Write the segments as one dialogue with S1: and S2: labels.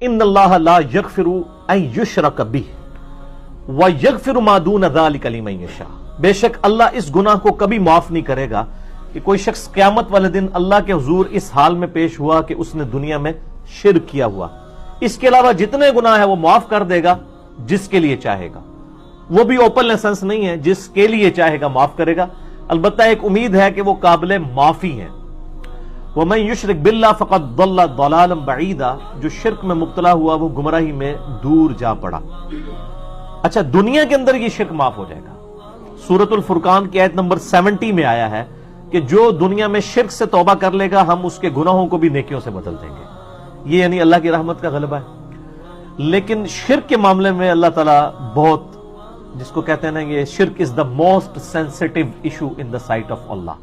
S1: ان اللہ لا یغفر ان یشرک بہ ویغفر ما دون ذلک لمن یشاء، بے شک اللہ اس گناہ کو کبھی معاف نہیں کرے گا کہ کوئی شخص قیامت والے دن اللہ کے حضور اس حال میں پیش ہوا کہ اس نے دنیا میں شرک کیا ہوا، اس کے علاوہ جتنے گناہ ہیں وہ معاف کر دے گا جس کے لیے چاہے گا، وہ بھی اوپن لائسنس نہیں ہے، جس کے لیے چاہے گا معاف کرے گا، البتہ ایک امید ہے کہ وہ قابل معافی ہیں۔ وَمَن يُشْرِكْ بِاللَّهِ فَقَدْ ضَلَّ ضَلَالًا بَعِيدًا، جو شرک میں مبتلا ہوا وہ گمراہی میں دور جا پڑا۔ اچھا، دنیا کے اندر یہ شرک معاف ہو جائے گا۔ سورۃ الفرقان کی آیت نمبر 70 میں آیا ہے کہ جو دنیا میں شرک سے توبہ کر لے گا ہم اس کے گناہوں کو بھی نیکیوں سے بدل دیں گے، یہ یعنی اللہ کی رحمت کا غلبہ ہے۔ لیکن شرک کے معاملے میں اللہ تعالیٰ بہت، جس کو کہتے ہیں نا، یہ شرک is the most sensitive issue in the sight of Allah,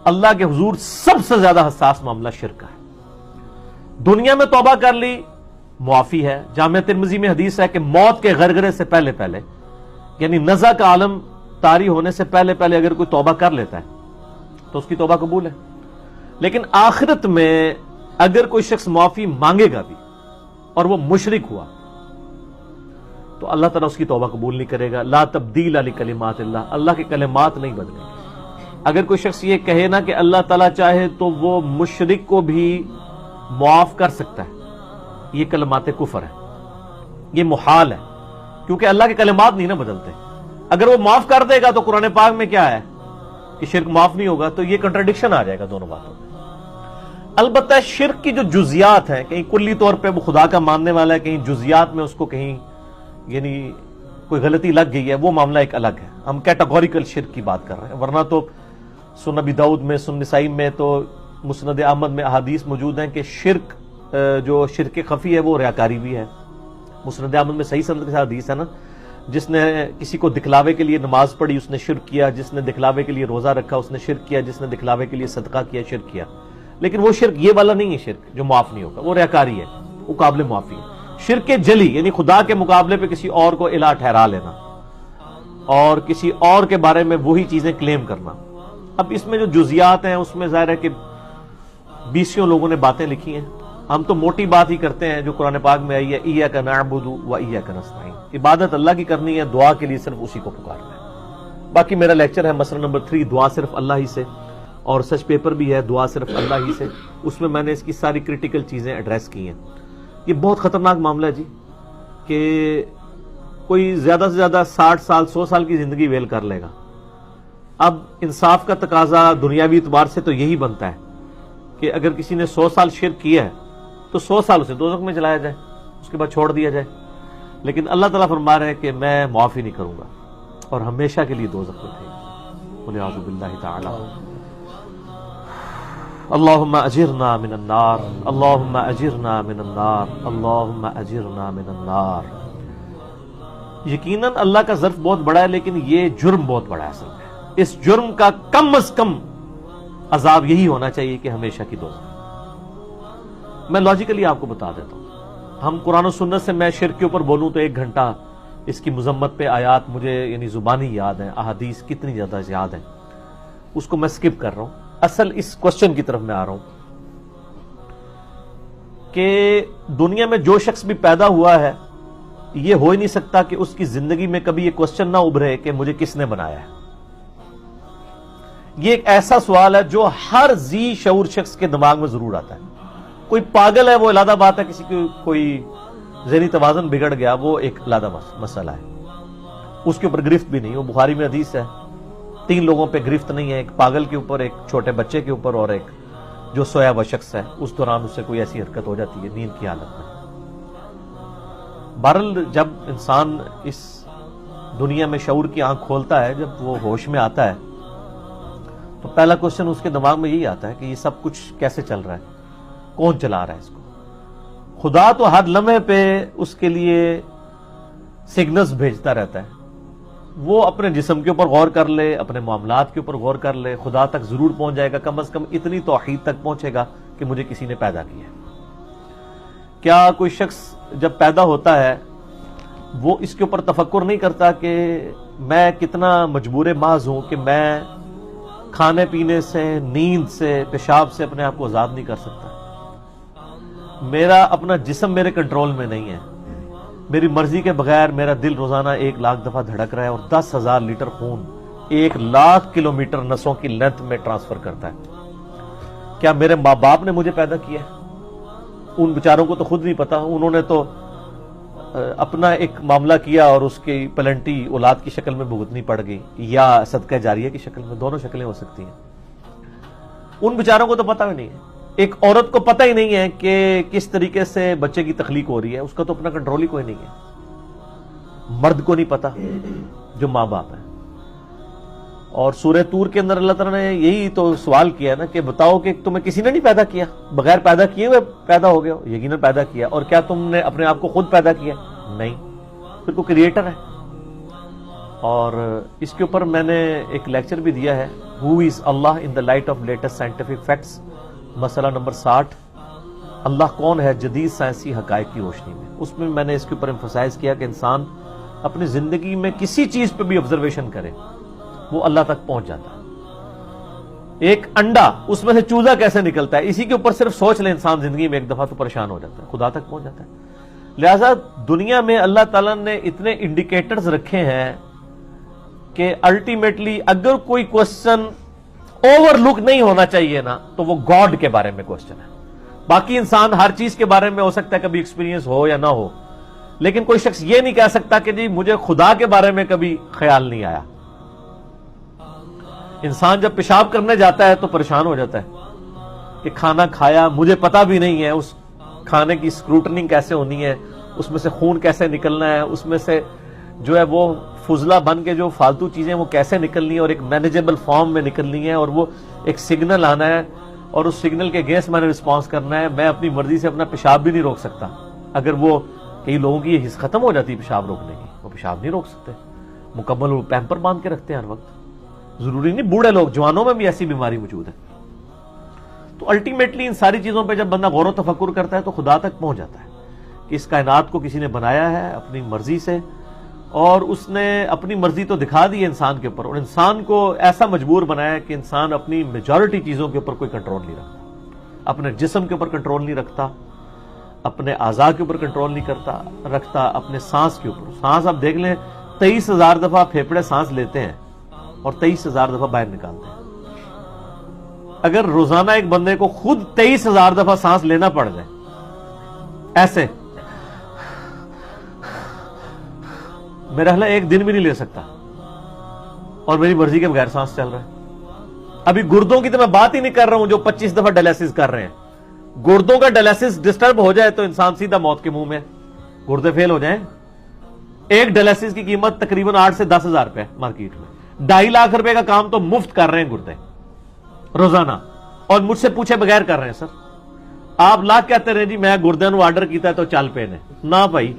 S1: Allah کے حضور سب سے زیادہ حساس معاملہ شرک کا ہے۔ دنیا میں توبہ کر لی معافی ہے۔ جامعہ ترمذی میں حدیث ہے کہ موت کے غرغرے سے پہلے پہلے، یعنی نزع کا عالم طاری ہونے سے پہلے پہلے اگر کوئی توبہ کر لیتا ہے تو اس کی توبہ قبول ہے، لیکن آخرت میں اگر کوئی شخص معافی مانگے گا بھی اور وہ مشرک ہوا تو اللہ تعالیٰ اس کی توبہ قبول نہیں کرے گا۔ لا تبدیل لکلمات اللہ، اللہ کے کلمات نہیں بدلیں گے۔ اگر کوئی شخص یہ کہے نا کہ اللہ تعالیٰ چاہے تو وہ مشرک کو بھی معاف کر سکتا ہے، یہ کلمات کفر ہے، یہ محال ہے، کیونکہ اللہ کے کلمات نہیں نا بدلتے۔ اگر وہ معاف کر دے گا تو قرآن پاک میں کیا ہے کہ شرک معاف نہیں ہوگا، تو یہ کنٹرڈکشن آ جائے گا دونوں باتوں میں۔ البتہ شرک کی جو جزیات ہیں، کہیں کلی طور پہ وہ خدا کا ماننے والا ہے، کہیں جزیات میں اس کو کہیں یعنی کوئی غلطی لگ گئی ہے، وہ معاملہ ایک الگ ہے۔ ہم کیٹاگوریکل شرک کی بات کر رہے ہیں، ورنہ تو سنن ابی داؤد میں، سنن نسائی میں، تو مسند احمد میں احادیث موجود ہیں کہ شرک جو شرک خفی ہے وہ ریاکاری بھی ہے۔ مسند احمد میں صحیح سند کے ساتھ حدیث ہے نا، جس نے کسی کو دکھلاوے کے لیے نماز پڑھی اس نے شرک کیا، جس نے دکھلاوے کے لیے روزہ رکھا اس نے شرک کیا، جس نے دکھلاوے کے لیے صدقہ کیا شرک کیا۔ لیکن وہ شرک یہ والا نہیں ہے شرک جو معاف نہیں ہوگا، وہ ریاکاری ہے، وہ قابل معافی ہے۔ شرک جلی یعنی خدا کے مقابلے پہ کسی اور کو الہ ٹھہرا لینا اور کسی اور کے بارے میں وہی چیزیں کلیم کرنا۔ اب اس میں جو جزیات ہیں اس میں ظاہر ہے کہ 20 لوگوں نے باتیں لکھی ہیں، ہم تو موٹی بات ہی کرتے ہیں جو قرآن پاک میں آئی ہے، ایاک نعبد و ایاک نستعین، عبادت اللہ کی کرنی ہے، دعا کے لیے صرف اسی کو پکارنا ہے۔ باقی میرا لیکچر ہے مسئلہ نمبر 3، دعا صرف اللہ ہی سے، اور سچ پیپر بھی ہے دعا صرف اللہ ہی سے، اس میں نے اس کی ساری کریٹیکل چیزیں ایڈریس کی ہیں۔ یہ بہت خطرناک معاملہ ہے جی، کہ کوئی زیادہ سے زیادہ 60 سال 100 سال کی زندگی ویل کر لے گا۔ اب انصاف کا تقاضا دنیاوی اعتبار سے تو یہی بنتا ہے کہ اگر کسی نے 100 سال شرک کیا ہے تو 100 سال اسے دوزخ میں چلایا جائے، اس کے بعد چھوڑ دیا جائے، لیکن اللہ تعالیٰ فرما رہے ہیں کہ میں معافی نہیں کروں گا اور ہمیشہ کے لیے دوزخ میں رہے گا۔ والعیاذ باللہ تعالی۔ اللہم اجرنا من النار، اللہم اجرنا من النار، اللہم اجرنا من النار۔ یقیناً اللہ کا ظرف بہت بڑا ہے، لیکن یہ جرم بہت بڑا ہے اصل میں۔ اس جرم کا کم از کم عذاب یہی ہونا چاہیے کہ ہمیشہ کی دوزخ۔ میں لاجیکلی آپ کو بتا دیتا ہوں، ہم قرآن و سنت سے، میں شرک کے اوپر بولوں تو 1 گھنٹہ اس کی مذمت پہ آیات مجھے یعنی زبانی یاد ہیں، احادیث کتنی زیادہ یاد ہیں، اس کو میں سکپ کر رہا ہوں۔ اصل اس کوشچن کی طرف میں آ رہا ہوں کہ دنیا میں جو شخص بھی پیدا ہوا ہے یہ ہو ہی نہیں سکتا کہ اس کی زندگی میں کبھی یہ کوشچن نہ ابھرے کہ مجھے کس نے بنایا ہے۔ یہ ایک ایسا سوال ہے جو ہر ذی شعور شخص کے دماغ میں ضرور آتا ہے۔ کوئی پاگل ہے وہ علیحدہ بات ہے، کسی کی کوئی ذہنی توازن بگڑ گیا وہ ایک علیحدہ مسئلہ ہے، اس کے اوپر گرفت بھی نہیں۔ وہ بخاری میں حدیث ہے 3 لوگوں پہ گرفت نہیں ہے، ایک پاگل کے اوپر، ایک چھوٹے بچے کے اوپر، اور ایک جو سویا ہوا شخص ہے، اس دوران اس سے کوئی ایسی حرکت ہو جاتی ہے نیند کی حالت میں۔ بہرحال جب انسان اس دنیا میں شعور کی آنکھ کھولتا ہے، جب وہ ہوش میں آتا ہے، تو پہلا کوشچن اس کے دماغ میں یہی آتا ہے کہ یہ سب کچھ کیسے چل رہا ہے، کون چلا رہا ہے اس کو۔ خدا تو ہر لمحے پہ اس کے لیے سگنلز بھیجتا رہتا ہے۔ وہ اپنے جسم کے اوپر غور کر لے، اپنے معاملات کے اوپر غور کر لے، خدا تک ضرور پہنچ جائے گا، کم از کم اتنی توحید تک پہنچے گا کہ مجھے کسی نے پیدا کیا ہے۔ کیا کوئی شخص جب پیدا ہوتا ہے وہ اس کے اوپر تفکر نہیں کرتا کہ میں کتنا مجبور محض ہوں کہ میں کھانے پینے سے، نیند سے، پیشاب سے اپنے آپ کو آزاد نہیں کر سکتا؟ میرا اپنا جسم میرے کنٹرول میں نہیں ہے. میری مرضی کے بغیر میرا دل روزانہ 1,00,000 دفعہ دھڑک رہا ہے اور 10,000 لیٹر خون 1,00,000 کلومیٹر نسوں کی لینتھ میں ٹرانسفر کرتا ہے. کیا میرے ماں باپ نے مجھے پیدا کیا ہے؟ ان بیچاروں کو تو خود نہیں پتا. انہوں نے تو اپنا ایک معاملہ کیا اور اس کی پلنٹی اولاد کی شکل میں بھگتنی پڑ گئی یا صدقہ جاریہ کی شکل میں. دونوں شکلیں ہو سکتی ہیں. ان بیچاروں کو تو پتا بھی نہیں ہے. ایک عورت کو پتہ ہی نہیں ہے کہ کس طریقے سے بچے کی تخلیق ہو رہی ہے. اس کا تو اپنا کنٹرول ہی کوئی نہیں ہے. مرد کو نہیں پتا جو ماں باپ ہے. اور سورہ طور کے اندر اللہ تعالیٰ نے یہی تو سوال کیا نا کہ بتاؤ کہ تمہیں کسی نے نہیں پیدا کیا؟ بغیر پیدا کیے ہوئے پیدا ہو گئے ہو؟ یقیناً پیدا کیا. اور کیا تم نے اپنے آپ کو خود پیدا کیا؟ نہیں. پھر کوئی کریٹر ہے. اور اس کے اوپر میں نے ایک لیکچر بھی دیا ہے, who is Allah in the light of latest scientific facts, مسئلہ نمبر 60, اللہ کون ہے جدید سائنسی حقائق کی روشنی میں. اس میں نے اس کے اوپر ایمفسائز کیا کہ انسان اپنی زندگی میں کسی چیز پہ بھی آبزرویشن کرے وہ اللہ تک پہنچ جاتا ہے. ایک انڈا, اس میں سے چوزا کیسے نکلتا ہے, اسی کے اوپر صرف سوچ لیں انسان زندگی میں ایک دفعہ تو پریشان ہو جاتا ہے, خدا تک پہنچ جاتا ہے. لہذا دنیا میں اللہ تعالیٰ نے اتنے انڈیکیٹرز رکھے ہیں کہ الٹیمیٹلی اگر کوئی کوسچن اوور لک نہیں ہونا چاہیے نا تو وہ گاڈ کے بارے میں کوسچن ہے. باقی انسان ہر چیز کے بارے میں ہو سکتا ہے کبھی ایکسپیرینس ہو یا نہ ہو, لیکن کوئی شخص یہ نہیں کہہ سکتا کہ جی مجھے خدا کے بارے میں کبھی خیال نہیں آیا. انسان جب پیشاب کرنے جاتا ہے تو پریشان ہو جاتا ہے کہ کھانا کھایا, مجھے پتا بھی نہیں ہے اس کھانے کی اسکروٹنگ کیسے ہونی ہے, اس میں سے خون کیسے نکلنا ہے, اس میں سے جو ہے وہ فضلہ بن کے جو فالتو چیزیں وہ کیسے نکلنی ہے اور ایک مینیجیبل فارم میں نکلنی ہے, اور وہ ایک سگنل آنا ہے اور اس سگنل کے اگینسٹ میں نے رسپانس کرنا ہے. میں اپنی مرضی سے اپنا پیشاب بھی نہیں روک سکتا. اگر وہ کئی لوگوں کی یہ حس ختم ہو جاتی ہے پیشاب روکنے کی, وہ پیشاب نہیں روک سکتے, مکمل وہ پیمپر باندھ کے رکھتے ہیں ہر وقت. ضروری نہیں, بوڑھے لوگ, جوانوں میں بھی ایسی بیماری موجود ہے. تو الٹیمیٹلی ان ساری چیزوں پہ جب بندہ غور و تفکر کرتا ہے تو خدا تک پہنچ جاتا ہے کہ اس کائنات کو کسی نے بنایا ہے اپنی مرضی سے, اور اس نے اپنی مرضی تو دکھا دی ہے انسان کے اوپر, اور انسان کو ایسا مجبور بنایا ہے کہ انسان اپنی میجورٹی چیزوں کے اوپر کوئی کنٹرول نہیں رکھتا. اپنے جسم کے اوپر کنٹرول نہیں رکھتا, اپنے اعضاء کے اوپر کنٹرول نہیں رکھتا, اپنے سانس کے اوپر. سانس آپ دیکھ لیں 23,000 دفعہ پھیپڑے سانس لیتے ہیں اور 23,000 دفعہ باہر نکالتے ہیں. اگر روزانہ ایک بندے کو خود 23,000 دفعہ سانس لینا پڑ جائے ایسے, میرا خیال ہے ایک دن بھی نہیں لے سکتا, اور میری مرضی کے بغیر سانس چل رہا ہے. ابھی گردوں کی تو میں بات ہی نہیں کر رہا ہوں جو 25 دفعہ ڈائلیسس کر رہے ہیں. گردوں کا ڈائلیسس ڈسٹرب ہو جائے تو انسان سیدھا موت کے منہ میں, گردے فیل ہو جائیں. ایک ڈائلیسس کی قیمت تقریباً 8 سے 10,000 روپے مارکیٹ میں. 2.5 لاکھ روپے کا کام تو مفت کر رہے ہیں گردے روزانہ, اور مجھ سے پوچھے بغیر کر رہے ہیں. سر آپ لاکھ کہتے رہے جی میں گردے نو آرڈر کیتا ہے تو چل پے نے, نہ بھائی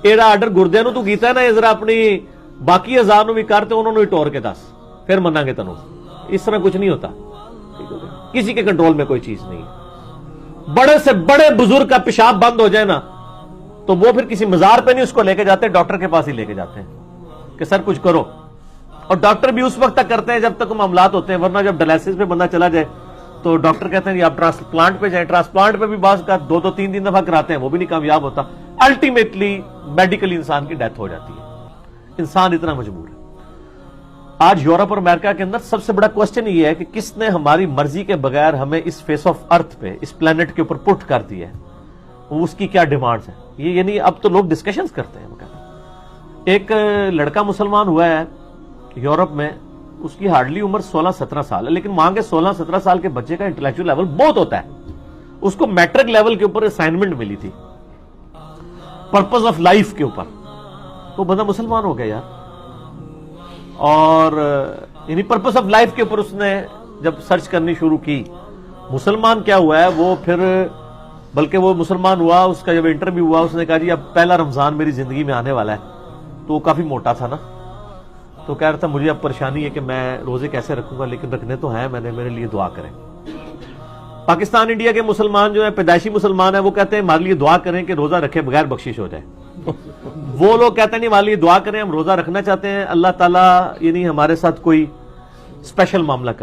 S1: ایڑا آرڈر گردے نو تو کیتا ہے نا, ذرا اپنی باقی اعضاء نو بھی کرتے انہوں نے ٹور کے دس, پھر منا گے تنو. اس طرح کچھ نہیں ہوتا, کسی کے کنٹرول میں کوئی چیز نہیں ہے. بڑے سے بڑے بزرگ کا پیشاب بند ہو جائے نا تو وہ پھر کسی مزار پہ نہیں اس کو لے کے جاتے, ڈاکٹر کے پاس ہی لے کے جاتے ہیں کہ سر کچھ کرو. اور ڈاکٹر بھی اس وقت تک کرتے ہیں جب تک معاملات ہوتے ہیں, ورنہ جب ڈائلیسس پہ بندہ چلا جائے تو ڈاکٹر کہتے ہیں آپ ٹرانسپلانٹ پہ جائیں. ٹرانسپلانٹ پہ بھی بعض کا 2-3 دفعہ کراتے ہیں, وہ بھی نہیں کامیاب ہوتا. الٹیمیٹلی میڈیکلی انسان کی ڈیتھ ہو جاتی ہے. انسان اتنا مجبور ہے. آج یورپ اور امریکہ کے اندر سب سے بڑا کوسچن یہ ہے کہ کس نے ہماری مرضی کے بغیر ہمیں اس فیس آف ارتھ پہ, اس پلانٹ کے اوپر پٹ کر دیا ہے, اس کی کیا ڈیمانڈز ہیں. یہ یعنی اب تو لوگ ڈسکشنز کرتے ہیں. ایک لڑکا مسلمان ہوا ہے یورپ میں, اس کی ہارڈلی عمر 16-17 سال ہے, لیکن وہاں کے 16-17 سال کے بچے کا انٹلیکچوئل لیول بہت ہوتا ہے. اس کو میٹرک لیول کے اوپر اسائنمنٹ ملی تھی پرپز آف لائف کے اوپر, تو بندہ مسلمان ہو گیا یار. اور یعنی پرپز آف لائف کے اوپر اس نے جب سرچ کرنی شروع کی, مسلمان کیا ہوا ہے وہ, پھر بلکہ وہ مسلمان ہوا, اس کا جب انٹرویو ہوا اس نے کہا جی اب پہلا رمضان میری زندگی میں آنے والا ہے. تو وہ کافی موٹا تھا نا, تو کہہ رہا تھا مجھے اب پریشانی ہے کہ میں روزے کیسے رکھوں گا, لیکن رکھنے تو ہیں, میں نے, میرے لیے دعا کریں. پاکستان انڈیا کے مسلمان جو ہیں پیدائشی مسلمان ہیں, وہ کہتے ہیں ہمارے لیے دعا کریں کہ روزہ رکھے بغیر بخشش ہو جائے. وہ لوگ کہتے ہیں نہیں ہمارے لیے دعا کریں, ہم روزہ رکھنا چاہتے ہیں, اللہ تعالیٰ یعنی ہمارے ساتھ کوئی اسپیشل معاملہ کر